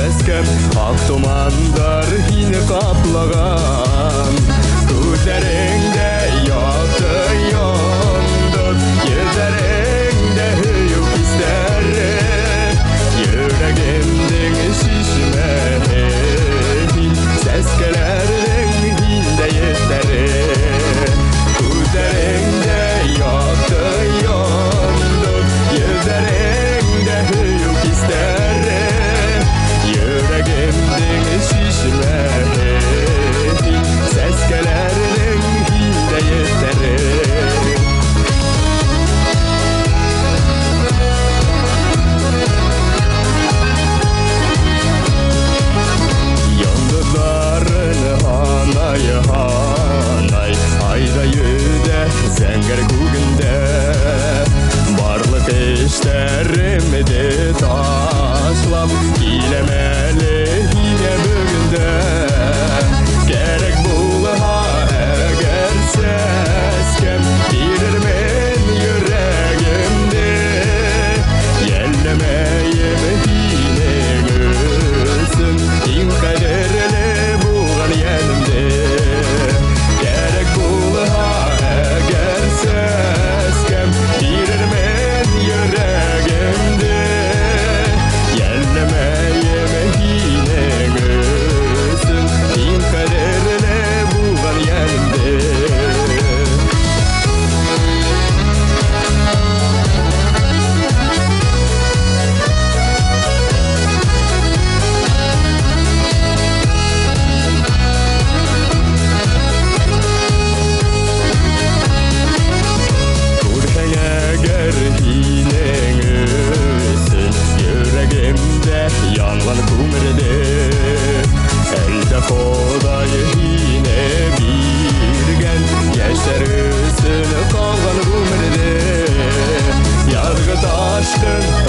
eskem ak dumanlar yine kaplagan Gözlerinde yaktı yandı Gözlerinde hüyük isterdi Yüreğimden şişmeyin Seskelerden hinde yeterdi Gözlerinde yaktı yandı Gözlerinde hüyük isterdi Yüreğimden şişmeyin Seskelerden hinde yeterdi Hanay hanay ayda yüde zenger kugünde Barlık işlerimde taşlam Gilemeli yine bugünde Gerek bulha eğer seskem Bilir men yüreğimde Yellemeyim yine gözüm Din kaderle yanımda Gerek bulha eğer seskem Birirmen yüreğimde Yellemeyim yine gözüm Din kaderle bulgan yanımda Yanlan kumrede elde kodayı yine birgen Yaşarısın kalgan kumrede Yargı taşkın